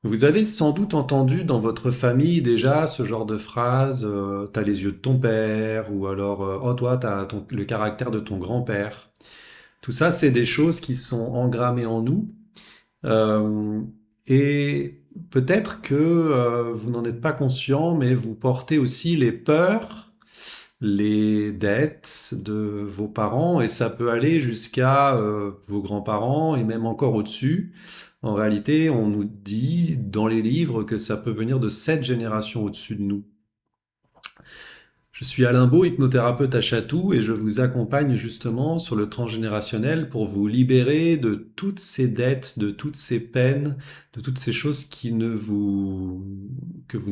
Vous avez sans doute entendu dans votre famille déjà ce genre de phrase, t'as les yeux de ton père, ou alors oh toi le caractère de ton grand-père. Tout ça, c'est des choses qui sont engrammées en nous. Euh, et peut-être que vous n'en êtes pas conscient, mais vous portez aussi les peurs, les dettes de vos parents, et ça peut aller jusqu'à vos grands-parents et même encore au-dessus. En réalité, on nous dit dans les livres que ça peut venir de 7 générations au-dessus de nous. Je suis Alain Beau, hypnothérapeute à Chatou, et je vous accompagne justement sur le transgénérationnel pour vous libérer de toutes ces dettes, de toutes ces peines, de toutes ces choses que vous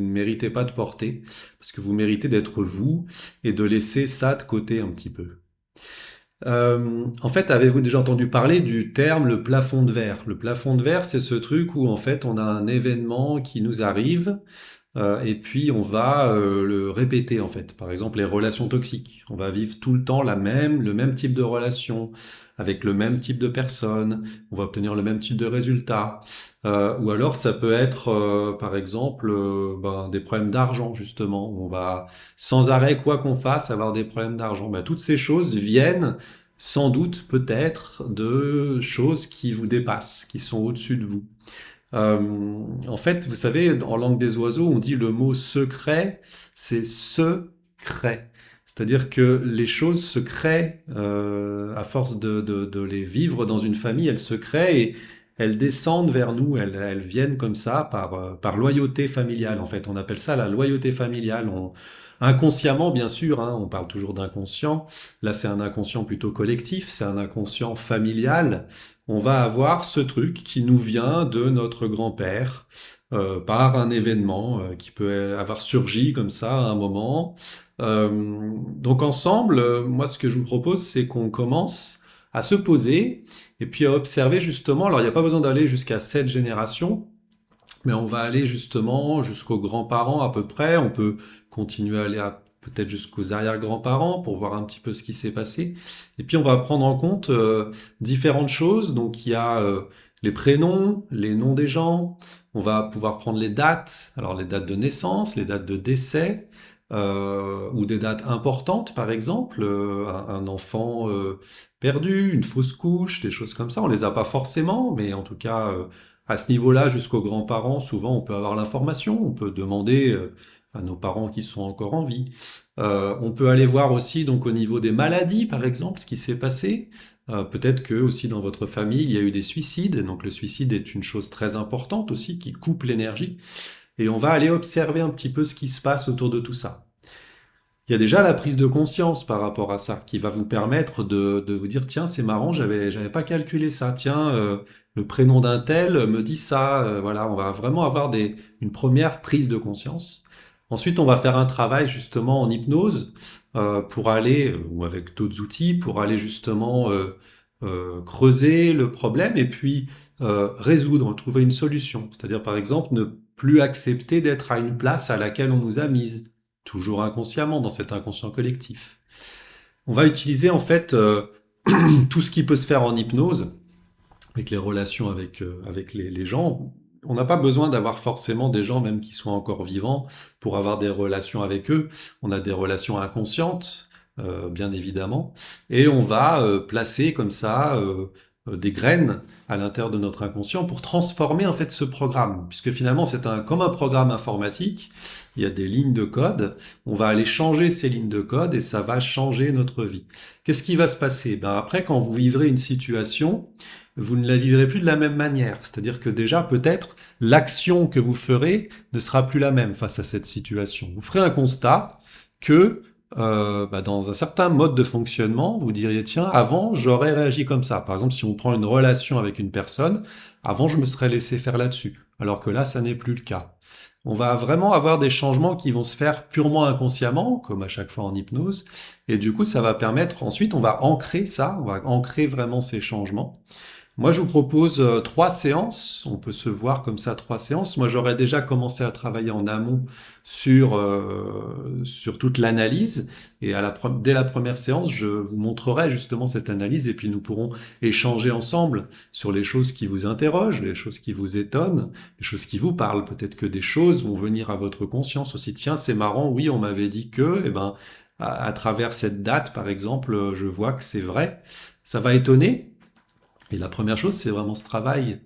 ne méritez pas de porter, parce que vous méritez d'être vous et de laisser ça de côté un petit peu. En fait, avez-vous déjà entendu parler du terme le plafond de verre? Le plafond de verre, c'est ce truc où en fait on a un événement qui nous arrive et puis on va le répéter en fait. Par exemple, les relations toxiques. On va vivre tout le temps le même type de relation, avec le même type de personne. On va obtenir le même type de résultat. Ou alors ça peut être, par exemple, des problèmes d'argent justement. On va sans arrêt, quoi qu'on fasse, avoir des problèmes d'argent. Ben, toutes ces choses viennent sans doute, peut-être, de choses qui vous dépassent, qui sont au-dessus de vous. En fait, vous savez, en langue des oiseaux, on dit le mot secret, c'est secret. C'est-à-dire que les choses se créent à force de les vivre dans une famille, elles se créent et elles descendent vers nous, elles viennent comme ça par loyauté familiale. En fait, on appelle ça la loyauté familiale. Inconsciemment, bien sûr, hein, on parle toujours d'inconscient. Là, c'est un inconscient plutôt collectif, c'est un inconscient familial. On va avoir ce truc qui nous vient de notre grand-père par un événement qui peut avoir surgi comme ça à un moment. Donc ensemble, moi ce que je vous propose, c'est qu'on commence à se poser et puis à observer justement. Alors il n'y a pas besoin d'aller jusqu'à 7 générations, mais on va aller justement jusqu'aux grands-parents à peu près. On peut continuer à aller peut-être jusqu'aux arrière-grands-parents pour voir un petit peu ce qui s'est passé. Et puis on va prendre en compte différentes choses. Donc il y a les prénoms, les noms des gens. On va pouvoir prendre les dates. Alors les dates de naissance, les dates de décès. Ou des dates importantes, par exemple, un enfant perdu, une fausse couche, des choses comme ça. On les a pas forcément, mais en tout cas, à ce niveau-là, jusqu'aux grands-parents, souvent on peut avoir l'information, on peut demander à nos parents qui sont encore en vie. On peut aller voir aussi donc au niveau des maladies, par exemple, ce qui s'est passé. Peut-être que aussi dans votre famille, il y a eu des suicides. Donc le suicide est une chose très importante aussi qui coupe l'énergie. Et on va aller observer un petit peu ce qui se passe autour de tout ça. Il y a déjà la prise de conscience par rapport à ça, qui va vous permettre de vous dire, tiens, c'est marrant, j'avais pas calculé ça. Tiens, le prénom d'un tel me dit ça. Voilà, on va vraiment avoir une première prise de conscience. Ensuite, on va faire un travail justement en hypnose pour aller, ou avec d'autres outils, pour aller justement creuser le problème et puis résoudre, trouver une solution. C'est-à-dire, par exemple, ne plus accepter d'être à une place à laquelle on nous a mise toujours inconsciemment, dans cet inconscient collectif. On va utiliser en fait tout ce qui peut se faire en hypnose, avec les relations avec les gens. On n'a pas besoin d'avoir forcément des gens, même qui soient encore vivants, pour avoir des relations avec eux. On a des relations inconscientes, bien évidemment, et on va placer comme ça des graines à l'intérieur de notre inconscient pour transformer en fait ce programme, puisque finalement c'est comme un programme informatique. Il y a des lignes de code. On va aller changer ces lignes de code et ça va changer notre vie. Qu'est-ce qui va se passer? Ben après, quand vous vivrez une situation, vous ne la vivrez plus de la même manière. C'est-à-dire que déjà, peut-être, l'action que vous ferez ne sera plus la même face à cette situation. Vous ferez un constat que dans un certain mode de fonctionnement, vous diriez, tiens, avant, j'aurais réagi comme ça. Par exemple, si on prend une relation avec une personne, avant, je me serais laissé faire là-dessus. Alors que là, ça n'est plus le cas. On va vraiment avoir des changements qui vont se faire purement inconsciemment, comme à chaque fois en hypnose. Et du coup, ça va permettre, ensuite, on va ancrer ça, on va ancrer vraiment ces changements. Moi, je vous propose 3 séances. On peut se voir comme ça, 3 séances. Moi, j'aurais déjà commencé à travailler en amont sur toute l'analyse. Et dès la première séance, je vous montrerai justement cette analyse et puis nous pourrons échanger ensemble sur les choses qui vous interrogent, les choses qui vous étonnent, les choses qui vous parlent. Peut-être que des choses vont venir à votre conscience aussi. Tiens, c'est marrant, oui, on m'avait dit que, eh ben, à travers cette date, par exemple, je vois que c'est vrai. Ça va étonner. Et la première chose, c'est vraiment ce travail.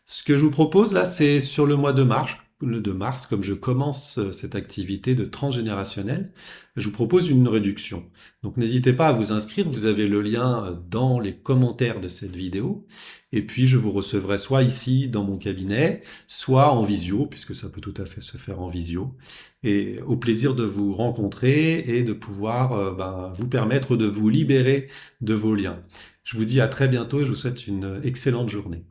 Ce que je vous propose là, c'est sur le mois de mars, comme je commence cette activité de transgénérationnel, je vous propose une réduction. Donc n'hésitez pas à vous inscrire, vous avez le lien dans les commentaires de cette vidéo, et puis je vous recevrai soit ici dans mon cabinet, soit en visio, puisque ça peut tout à fait se faire en visio, et au plaisir de vous rencontrer et de pouvoir vous permettre de vous libérer de vos liens. Je vous dis à très bientôt et je vous souhaite une excellente journée.